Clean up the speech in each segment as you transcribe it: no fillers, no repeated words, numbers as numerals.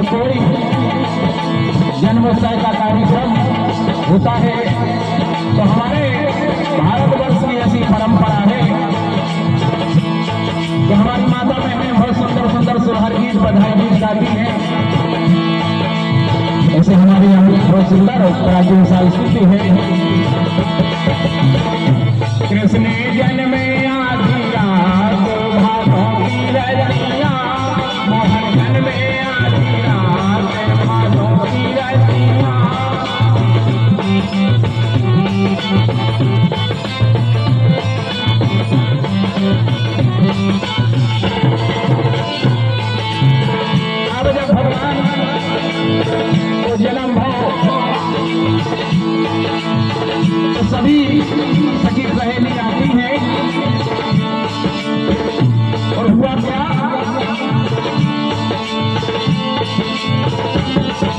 कोई जन्मोत्सव का कार्यक्रम होता है तो हमारे भारतवर्ष की ऐसी परंपरा है कि हमारी माता बहनें बहुत सुंदर सुंदर सुरहर गीत बधाई गीत गाती हैं। ऐसे हमारे यहाँ बहुत सुंदर और प्राचीन संस्कृति है। कृष्ण जन्मे आधी रात भादों की रजनिया, मोहन जन्मे आधी रात भादों की रजनिया। अब जब भगवान को जन्म हो तो सभी सखी सहेली आती हैं और हुआ क्या,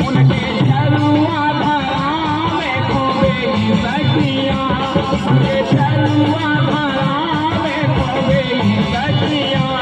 उनके झरुआ धरा में खो गई सखियां, उनके झरुआ धरा में खो गई सखियां।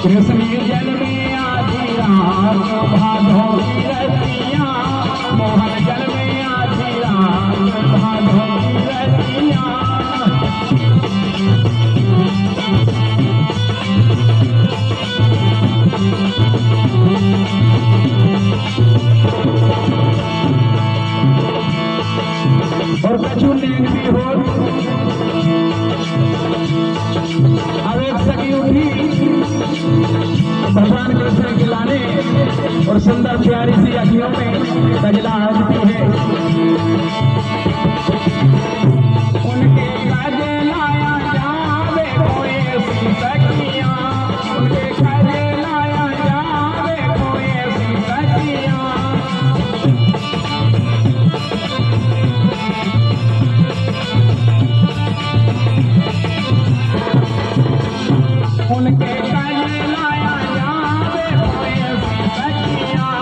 कृष्ण जन्मे आधी रात भादों की रतिया, मोहन जन्मे आधी रात भादों की रतिया। और कछु नींद भी हो, अब एक सखी उठी भगवान कृष्ण के लाने और सुंदर प्यारी सी अखियों में कजला आती है। उनके कजलाया जावे कोई ऐसी सखियां, उनके कजलाया जावे कोई ऐसी सखियां। उनके कजलाया जावे कोई ऐसी सखियां,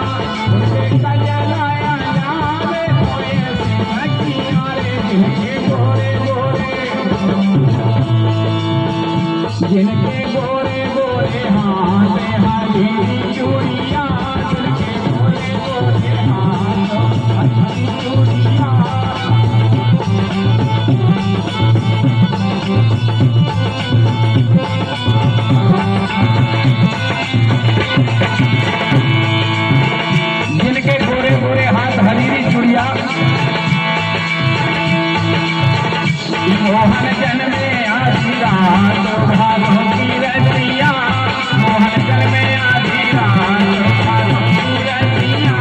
उनके कजलाया जावे कोई ऐसी सखियां। रे जिनके गोरे गोरे, जिनके गोरे गोरे हाथ हरी चूड़ियां, जिनके गोरे गोरे हाथ हरी चूड़ियां। जिनके गोरे गोरे हाथ हरीरी चूड़िया, मोहन जन्मे आधी रात भादों की रतिया, मोहन जन्मे आधी रात भादों की रतिया।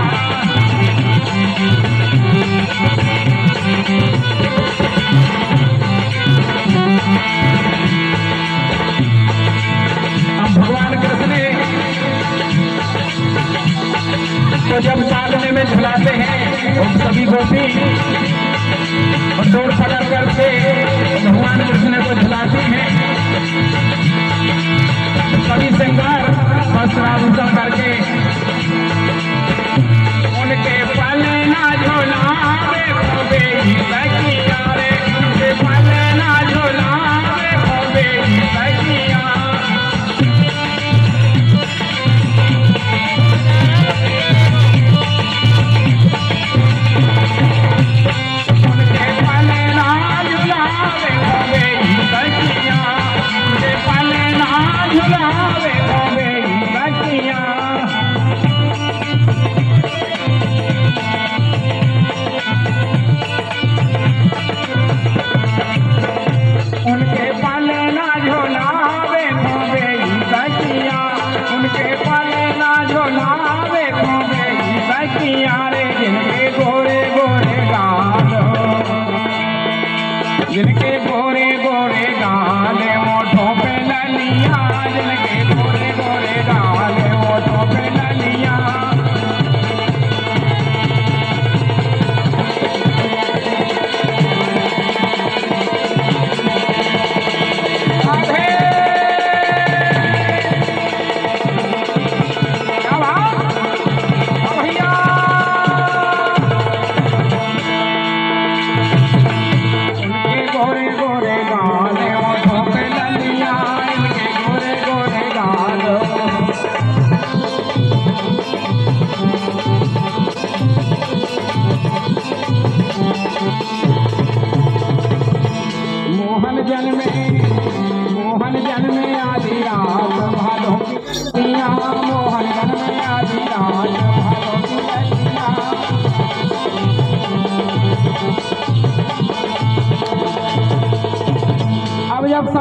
अब भगवान कृष्ण तो जब साधने में झुलाते हैं और सभी गोपी और दौड़ पकड़ करके भगवान कृष्ण को झुलाती हैं, सभी श्रृंगार वस्त्राभूषण करके उनके पल ना झुलावे खोबे की सखियां। रे उनके पल ना झुलावे खोबे की सखियां। उनके पल ना झुलावे खोबे की सखियां, उनके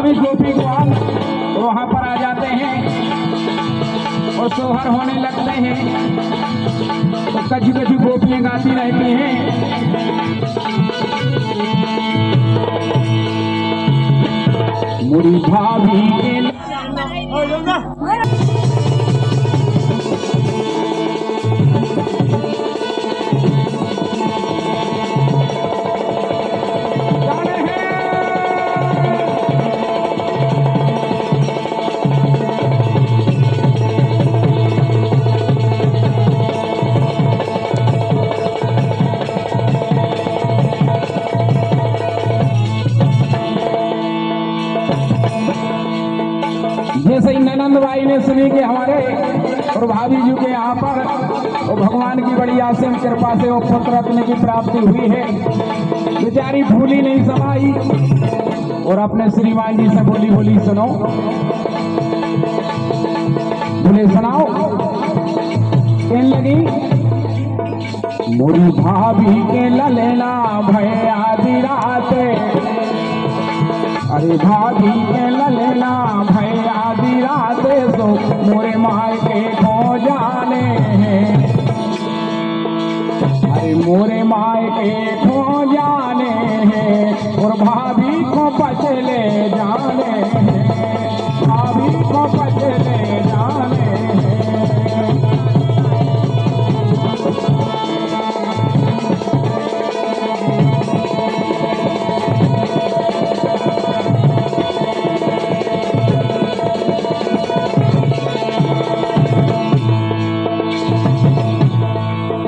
सभी गोपी ग्वाल वहां पर आ जाते हैं और सोहर होने लगते हैं। तो कच्ची कच्ची गोपियां गाती रहती हैं। मुरी भाभी के जैसे ही ननंद बाई ने सुनी कि हमारे और भाभी जी के यहाँ पर वो भगवान की बड़ी आसीम कृपा से वो पुत्र रत्न की प्राप्ति हुई है, बेचारी भूली नहीं समाई और अपने श्रीमान जी से बोली बोली सुनो, बोले सुनाओ। कहने लगी मोरी भाभी के ललेना भय आधी रात, अरे भाभी के ललेना भय आधी रात सो मोरे मायके खो जाने हैं, अरे मोरे मायके खो जाने हैं और भाभी को पचले जाने हैं, भाभी को पचले जाने हैं।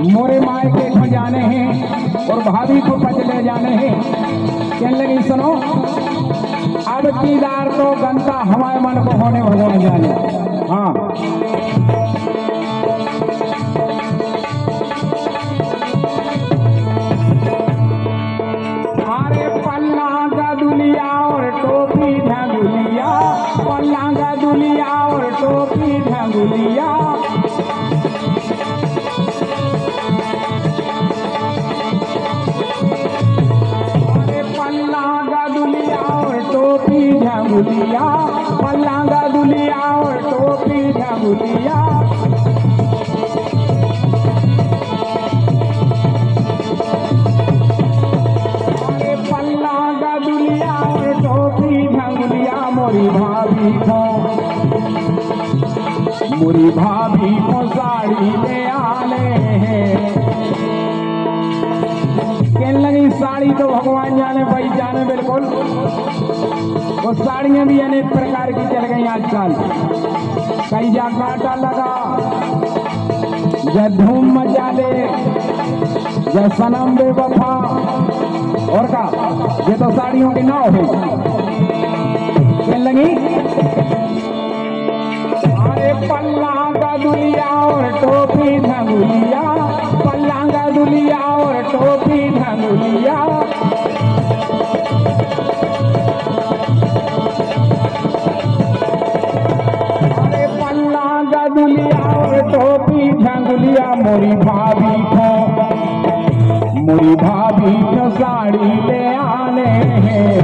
मोरे मायके खो जाने हैं और भाभी को पचले जाने हैं। कहने लगी सुनो, अब कीदार तो गंता हमारे मन को होने भगवान जाने। हाँ अरे पल्ला का दुलिया और टोपी ढंगुलिया, पल्ला का दुलिया और टोपी ढंगुलिया, टोपी ढंगुलिया, पल्लांगा दुलिया और टोपी ढंगुलिया, अरे पल्लांगा दुलिया और टोपी ढंगुलिया मोरी भाभी को साड़ी ले आने हैं। कहने लगी साड़ी तो भगवान जाने भाई जाने बिल्कुल, वो साड़ियां भी अनेक प्रकार की चल गई आजकल। कई जा कांटा लगा, या धूम मचा दे, या सनम बेवफा, और का ये तो साड़ियों की नाव है। कहने लगी अरे पल्ला का दुलिया और टोपी ढंगुलिया, पल्ला का दुलिया और टोपी ढंगुलिया, अरे पल्ला का दुलिया और टोपी ढंगुलिया मोरी भाभी को साड़ी ले आने हैं,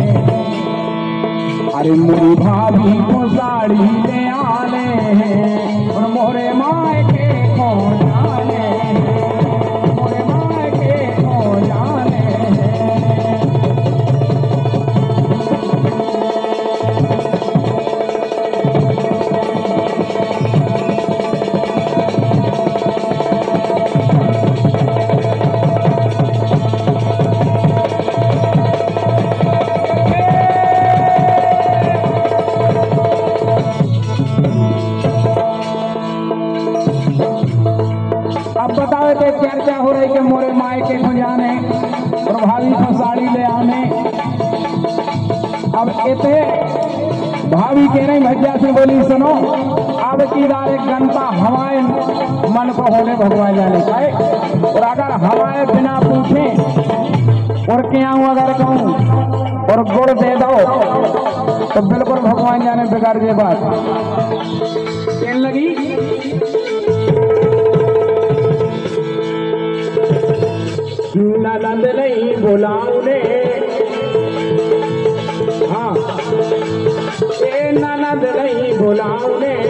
अरे मोरी भाभी को साड़ी ले आने हैं और मोरे मायके खो जाने हैं, मोरे मायके खो जाने हैं। अब बताओ कि चर्चा हो रही कि मोरे मायके खो जाने और भाभी को साड़ी ले आने। अब इतने भाभी के नहीं भैया से बोली सुनो, अब की दार एक घंटा हवाए मन को होने भगवान जाने का, और अगर हवाए बिना पूछे और क्या हूँ अगर कहूँ और गुड़ दे दो तो बिल्कुल भगवान जाने बिगड़ जाए बात। कहने लगी ननद नहीं बुलाऊने, हाँ ननद नहीं बुलाऊंगे